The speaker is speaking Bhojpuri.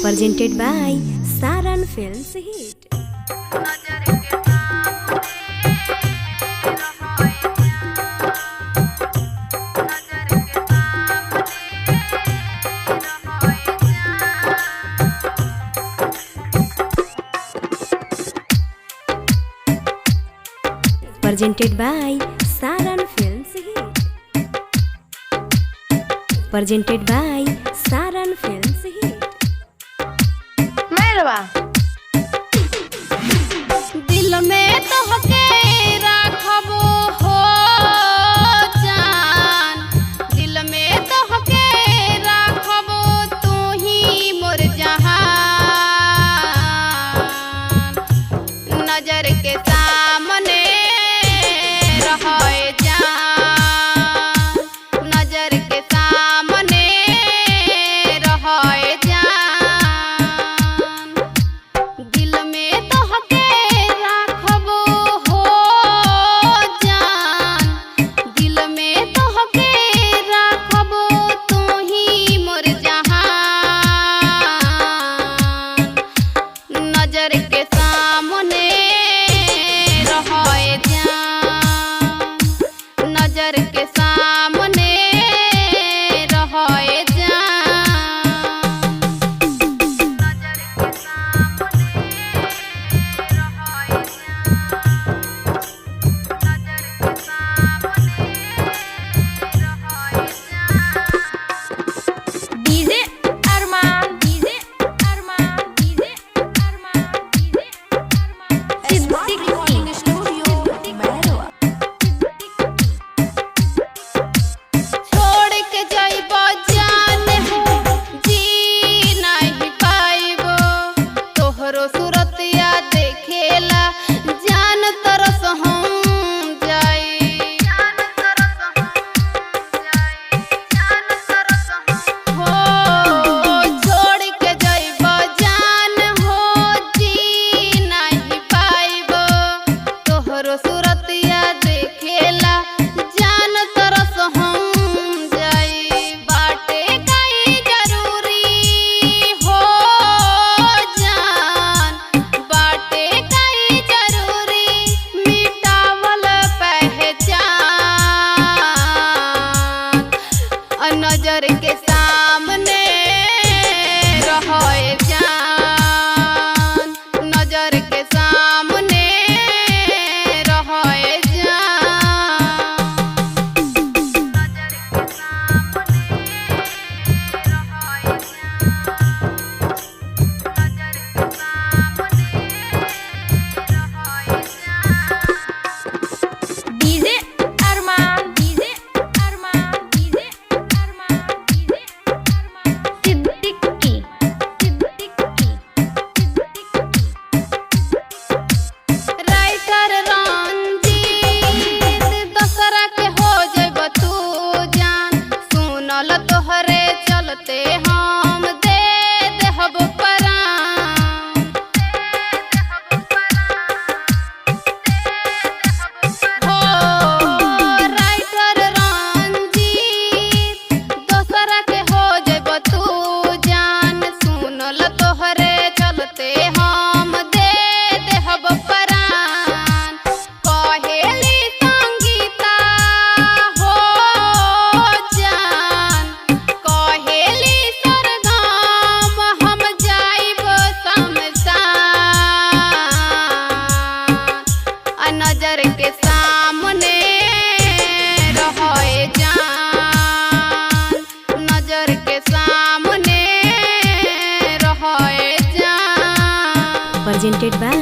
presented by Saran Films Hit. Presented by Saran Films Hit. Presented by Saran Films Hit. मेरवा दिल में तोहके राखबो हो जान, दिल में तोहके राखबो तू ही मोर जहान। नजर के सामने रहे जान, नजर के सामने रहे जान। दिल में तोहके राखबो हो जान, दिल में तोहके राखबो तू ही मोर जहान। नजर के सामने रहे जान, नजर के सामने रहे जान। नजर के सामने रहे जान, नजर के सामने रहे जान। डीजे अरमान, डीजे अरमान, डीजे अरमान, डीजे अरमान। सिद्दीकी स्टूडियो मेरवा। छोड़ के जाइबो जान हो जी नहीं पाइबो, तोहरो सूरतिया देखेला जान तरस हम जाई, जान तरस हम जाई, जान तरस हम हो। छोड़ के जाइबो जान हो जी नहीं पाइबो, तोहरो सूरतिया देखेला जान तरस हम जाई। बाटे कई जरूरी हो जान, बाटे कई जरूरी मिटावल पहचान। नजर के सामने रहे जान, नजर के सामने रहे जान। नजर के सामने रहे जान, नजर के सामने रहे जान। डीजे अरमान, डीजे अरमान, डीजे अरमान, डीजे अरमान। सिद्दीकी, सिद्दीकी, सिद्दीकी। राइटर रंजीत दशहरा के हो जइबो तू जान, सुनल तोहरे चलते हम दे देहब परान, दे देहब परान, दे देहब परान। हो राइटर रंजीत दशहरा के हो जइबो तू जान, सुनल तोहरे चलते हम दे देहब परान। कहेली संगीता हो जान, कहेली सरगम हम जाइब शमशान। नजर के सामने रहे जान, नजर के सामने रहे जान। Presented by